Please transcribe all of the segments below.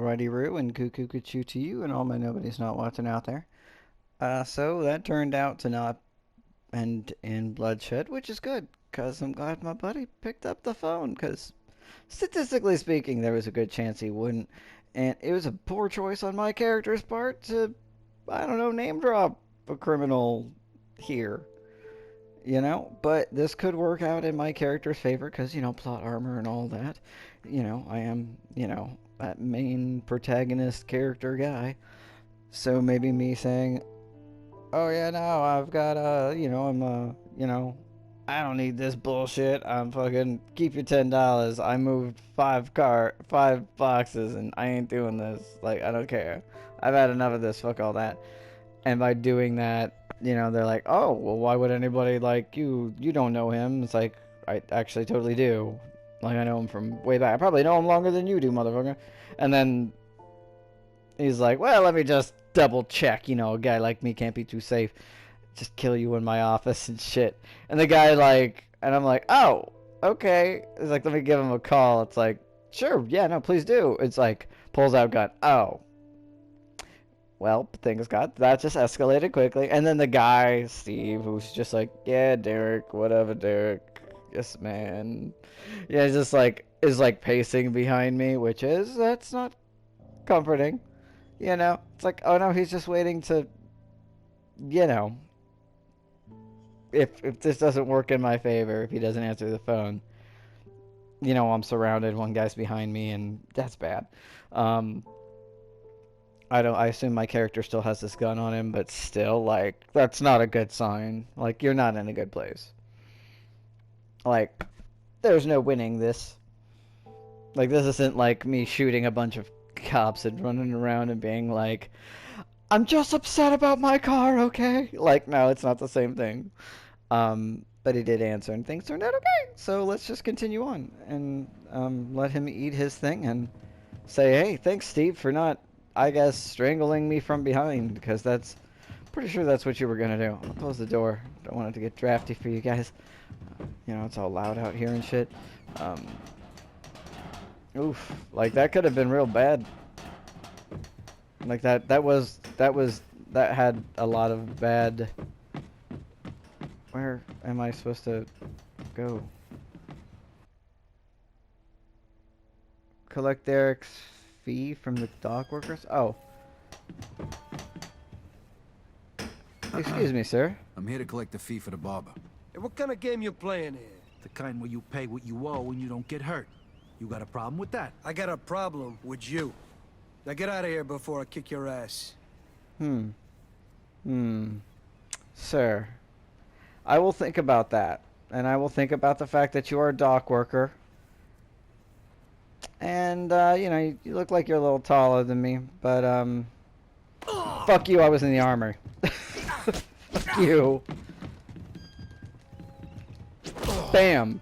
Righty Roo and Cuckoo Cuckoo to you and all my nobodies not watching out there. So that turned out to not end in bloodshed, which is good, because I'm glad my buddy picked up the phone, because statistically speaking, there was a good chance he wouldn't. And it was a poor choice on my character's part to, I don't know, name drop a criminal here. But this could work out in my character's favor because, plot armor and all that. I am, that main protagonist character guy. So maybe me saying, oh yeah, no, I've got, I don't need this bullshit. I'm fucking, keep your $10. I moved five boxes and I ain't doing this. Like, I don't care. I've had enough of this, fuck all that. And by doing that, they're like, oh, well, why would anybody like you? You don't know him. It's like, I actually totally do. Like, I know him from way back. I probably know him longer than you do, motherfucker. And then he's like, well, let me just double check. A guy like me can't be too safe. Just kill you in my office and shit. And the guy, like, and I'm like, oh, okay. It's like, let me give him a call. It's like, sure, yeah, no, please do. It's like, pulls out gun. Oh. Well, that just escalated quickly. And then the guy, Steve, who's just like, yeah, Derek, whatever, Derek. Yes, man. Yeah, he's just like, is like pacing behind me, that's not comforting. It's like, oh no, he's just waiting to, if this doesn't work in my favor, if he doesn't answer the phone, I'm surrounded, one guy's behind me, and that's bad. I assume my character still has this gun on him, but still, like, that's not a good sign. Like, you're not in a good place. Like, there's no winning this. Like, this isn't like me shooting a bunch of cops and running around and being like, I'm just upset about my car, okay? Like, no, it's not the same thing. But he did answer, and things turned out okay. So let's just continue on and let him eat his thing and say, hey, thanks, Steve, for not, I guess, strangling me from behind, because that's pretty sure that's what you were gonna do. I'll close the door. Don't want it to get drafty for you guys. It's all loud out here and shit. Oof, like that could have been real bad. Like that had a lot of bad. Where am I supposed to go? Collect Derek's fee from the dock workers? Oh. Excuse me, sir. I'm here to collect the fee for the barber. Hey, what kind of game you playing here? The kind where you pay what you owe when you don't get hurt. You got a problem with that? I got a problem with you. Now get out of here before I kick your ass. Sir, I will think about that. And I will think about the fact that you are a dock worker. And, you look like you're a little taller than me, but, fuck you, I was in the army. Fuck you. Bam.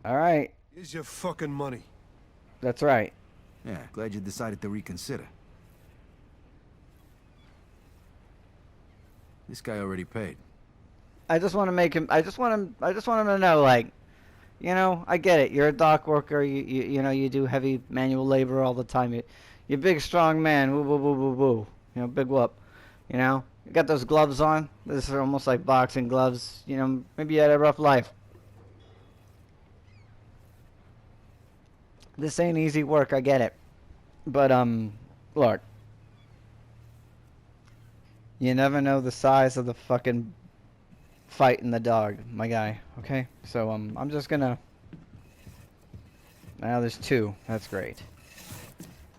Alright. Here's your fucking money. That's right. Yeah, glad you decided to reconsider. This guy already paid. I just want to make him, I just want him to know, like, I get it. You're a dock worker. You do heavy manual labor all the time. You're a big, strong man. Woo, woo, woo, woo, woo. Big whoop. You got those gloves on. This is almost like boxing gloves. Maybe you had a rough life. This ain't easy work. I get it. But, look. You never know the size of the fucking fight in the dog, my guy. Okay? So, I'm just gonna... Now there's two. That's great.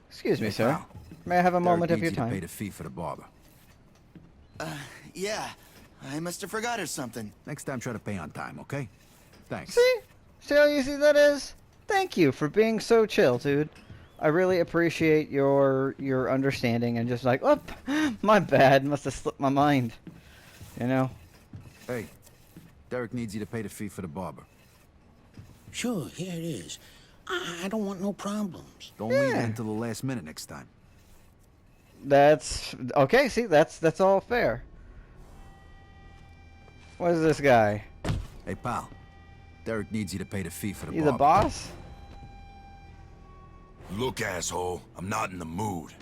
Excuse me, sir. May I have a moment of your time? Pay the fee for the barber. Yeah. I must have forgot or something. Next time, try to pay on time, okay? Thanks. See how easy that is? Thank you for being so chill, dude. I really appreciate your understanding and just like, oh, my bad. Must have slipped my mind. Hey, Derek needs you to pay the fee for the barber. Sure, here it is. I don't want no problems. Don't leave it until the last minute next time. That's okay. See, that's all fair. What is this guy? Hey, pal. Derek needs you to pay the fee for the You barber. the boss? Look, asshole, I'm not in the mood.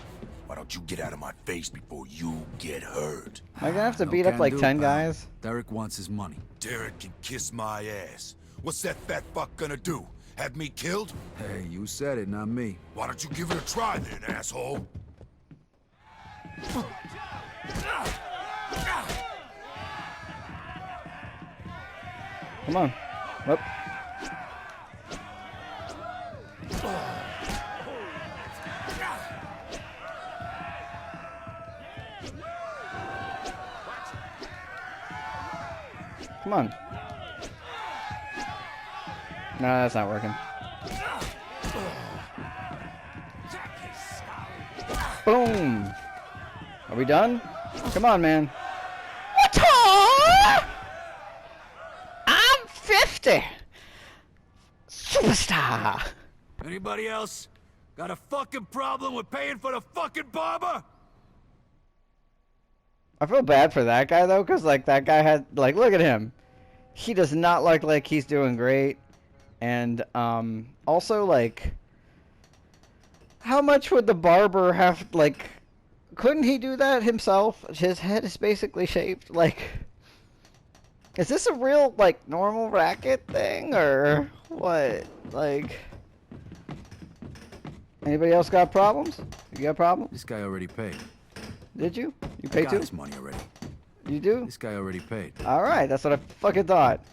Why don't you get out of my face before you get hurt? Am I gonna have to No beat up can like do, 10 pal. guys? Derek wants his money. Derek can kiss my ass. What's that fat fuck gonna do? Have me killed? Hey, you said it, not me. Why don't you give it a try then, asshole? Come on. Whoop. Come on. No, that's not working. Boom. Are we done? Come on, man. I'm 50. Superstar. Anybody else got a fucking problem with paying for the fucking barber? I feel bad for that guy though, cause like that guy had like, look at him. He does not look like he's doing great, and also like, how much would the barber have like? Couldn't he do that himself? His head is basically shaped like. Is this a real like normal racket thing or what? Like, anybody else got problems? You got problems? This guy already paid. Did you? You I paid got too? his money already. You do? This guy already paid. Alright, that's what I fucking thought.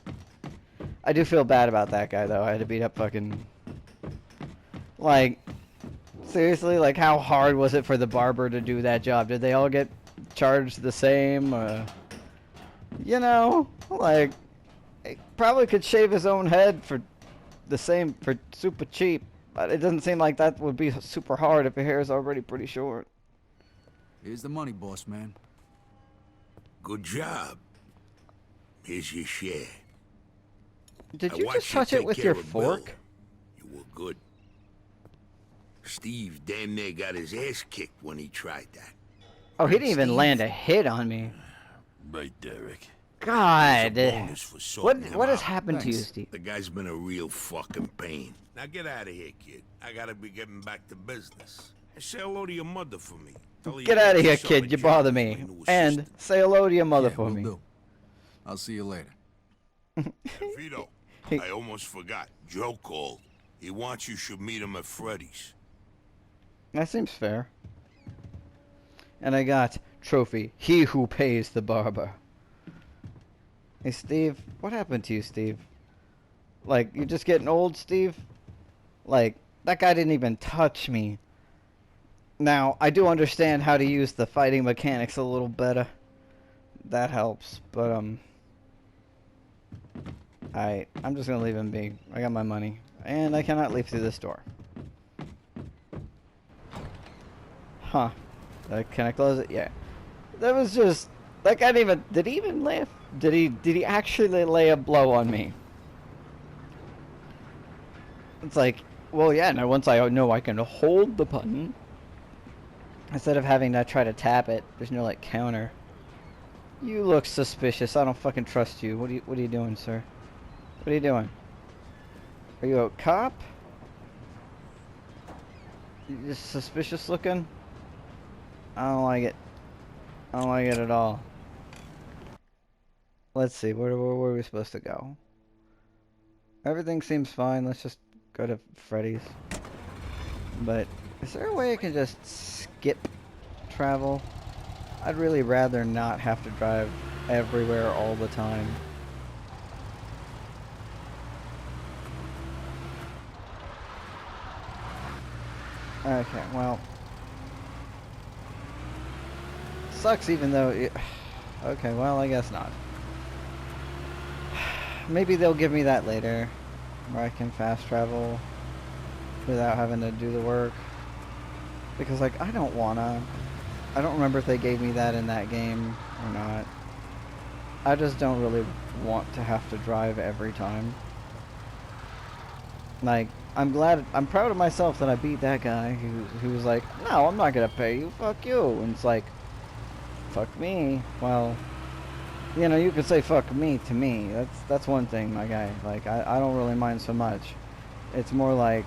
I do feel bad about that guy, though. I had to beat up fucking... Like, seriously, like, how hard was it for the barber to do that job? Did they all get charged the same? You know, like, he probably could shave his own head for the same, for super cheap. But it doesn't seem like that would be super hard if your hair is already pretty short. Here's the money, boss man. Good job. Here's your share. Did I you watched just touch you it take with care your of Bill. fork? You were good. Steve damn near got his ass kicked when he tried that. Oh, he didn't even Steve? land a hit on me. Right, Derek. God. It's a bonus for sorting him What has out. happened to you, Thanks. Steve? The guy's been a real fucking pain. Now get out of here, kid. I gotta be getting back to business. And say hello to your mother for me. Tell her Get you out of got here, yourself kid. a You job bother as me. my new And assistant. say hello to your mother Yeah, for will me. do. I'll see you later. And Vito, I almost forgot. Joe called. He wants you should meet him at Freddy's. That seems fair. And I got trophy. He who pays the barber. Hey, Steve. What happened to you, Steve? Like, you're just getting old, Steve? Like, that guy didn't even touch me. Now, I do understand how to use the fighting mechanics a little better. That helps, but, Alright, I'm just gonna leave him be. I got my money. And I cannot leave through this door. Huh. Can I close it? Yeah. That was just... That guy didn't even... Did he even laugh? Did he actually lay a blow on me? It's like... Well, yeah, now once I know I can hold the button... Instead of having to try to tap it, there's no, like, counter. You look suspicious. I don't fucking trust you. What are you doing, sir? What are you doing? Are you a cop? You just suspicious looking? I don't like it. I don't like it at all. Let's see, where are we supposed to go? Everything seems fine. Let's just go to Freddy's. But is there a way I can just skip travel? I'd really rather not have to drive everywhere all the time. Okay, well... Sucks even though... Okay, well, I guess not. Maybe they'll give me that later. Where I can fast travel without having to do the work. Because, like, I don't wanna... I don't remember if they gave me that in that game or not. I just don't really want to have to drive every time. Like, I'm proud of myself that I beat that guy who was like, no, I'm not gonna pay you, fuck you. And it's like, fuck me. Well, you know, you could say fuck me to me. That's one thing, my guy. Like, I don't really mind so much. It's more like,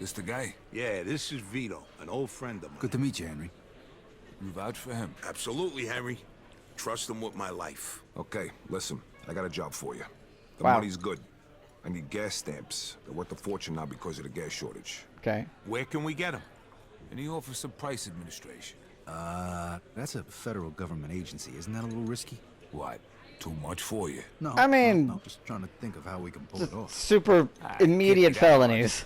This the guy? Yeah, this is Vito, an old friend of mine. Good to meet you, Henry. You vouch for him? Absolutely, Henry. Trust him with my life. Okay, listen. I got a job for you. The Wow. money's good. I need gas stamps. They're worth a fortune now because of the gas shortage. Okay. Where can we get him? In the Office of Price Administration. That's a federal government agency. Isn't that a little risky? What? Too much for you? No. I mean- no, just trying to think of how we can pull it off. Super can't immediate be that felonies.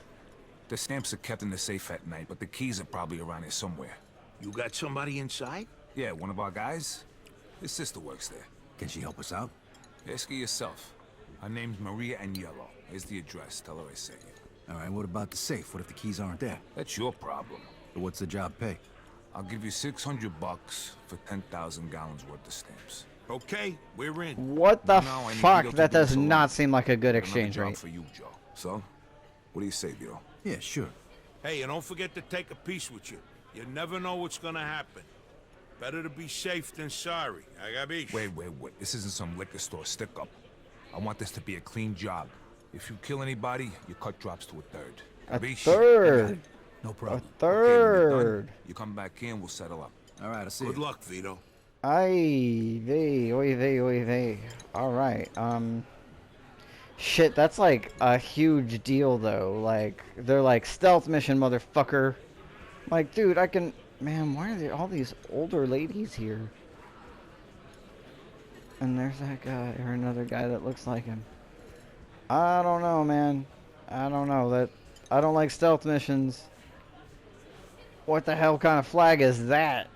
The stamps are kept in the safe at night, but the keys are probably around here somewhere. You got somebody inside? Yeah, one of our guys. His sister works there. Can she help us out? Ask her yourself. Her name's Maria Agnello. Here's the address. Tell her I sent you. All right, what about the safe? What if the keys aren't there? That's your problem. So what's the job pay? I'll give you $600 for 10,000 gallons worth of stamps. Okay, we're in. What the No, I need fuck? Vito to That do does this alone. not seem like a good Got another exchange job rate. for you, Joe. So, what do you say, Vito? Yeah, sure. Hey, and don't forget to take a piece with you. You never know what's gonna happen. Better to be safe than sorry. Agabish. Wait. This isn't some liquor store stick-up. I want this to be a clean job. If you kill anybody, your cut drops to a third. A Capiche? third. No A problem. Okay, when you're done, third. you come back here and we'll settle up. All right, I'll see Good you. luck, Vito. Ay, vey, oy vey. Alright, shit, that's like a huge deal though. Like, they're like, stealth mission, motherfucker. Like, dude, I can... Man, why are there all these older ladies here? And there's that guy, or another guy that looks like him. I don't know, man. I don't know. I don't like stealth missions. What the hell kind of flag is that?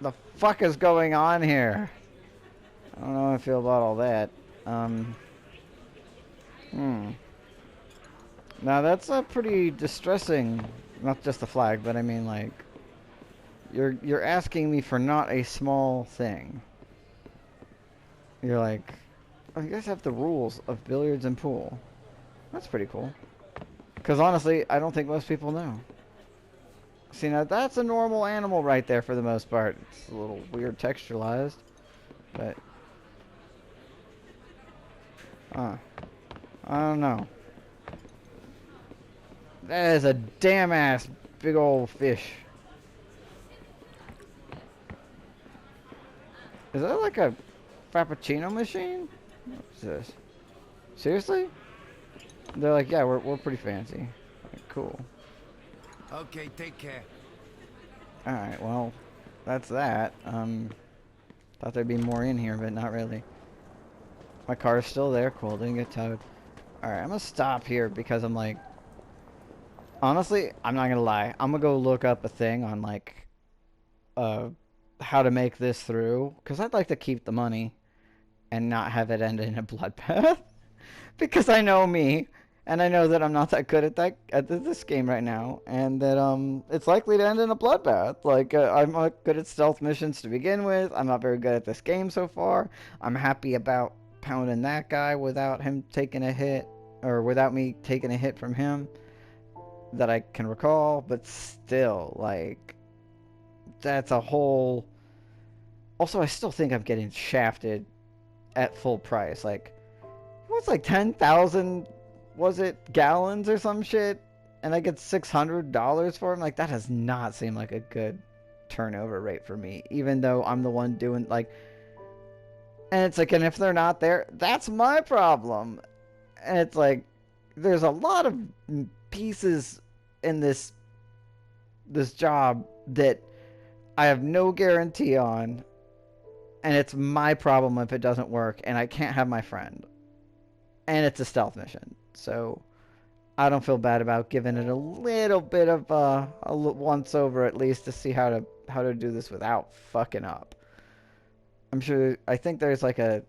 The fuck is going on here? I don't know how I feel about all that. Now that's a pretty distressing, not just the flag, but I mean like, you're asking me for not a small thing. You're like, oh, you guys have the rules of billiards and pool. That's pretty cool. Because honestly, I don't think most people know. See, now that's a normal animal right there for the most part. It's a little weird texturalized, but... I don't know. That is a damn-ass big old fish. Is that like a Frappuccino machine? What's this? Seriously? They're like, yeah, we're pretty fancy. Like, cool. Okay, take care. Alright, well, that's that. Thought there'd be more in here, but not really. My car's still there. Cool, didn't get towed. Alright, I'm gonna stop here because I'm like... Honestly, I'm not gonna lie. I'm gonna go look up a thing on, like... how to make this through. Because I'd like to keep the money and not have it end in a bloodbath. Because I know me. And I know that I'm not that good at this game right now, and that it's likely to end in a bloodbath. Like I'm not good at stealth missions to begin with. I'm not very good at this game so far. I'm happy about pounding that guy without him taking a hit, or without me taking a hit from him that I can recall. But still, like, that's a whole. Also, I still think I'm getting shafted at full price. Like, what's like 10,000? Was it gallons or some shit, and I get $600 for them? Like, that does not seem like a good turnover rate for me, even though I'm the one doing, like, and it's like, and if they're not there, that's my problem. And it's like, there's a lot of pieces in this job that I have no guarantee on, and it's my problem if it doesn't work, and I can't have my friend. And it's a stealth mission. So, I don't feel bad about giving it a little bit of a once over at least to see how to do this without fucking up. I'm sure. I think there's like an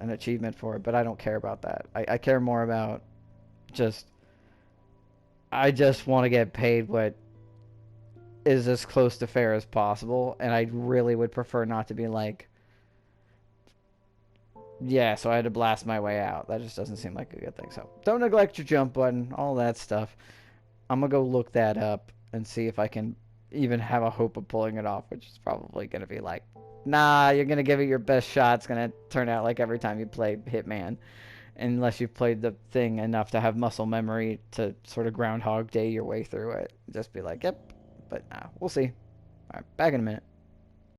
achievement for it, but I don't care about that. I care more about I just want to get paid what is as close to fair as possible, and I really would prefer not to be like, yeah, so I had to blast my way out. That just doesn't seem like a good thing. So don't neglect your jump button, all that stuff. I'm going to go look that up and see if I can even have a hope of pulling it off, which is probably going to be like, nah, you're going to give it your best shot. It's going to turn out like every time you play Hitman. unless you've played the thing enough to have muscle memory to sort of Groundhog Day your way through it. Just be like, yep. But nah, we'll see. All right, back in a minute.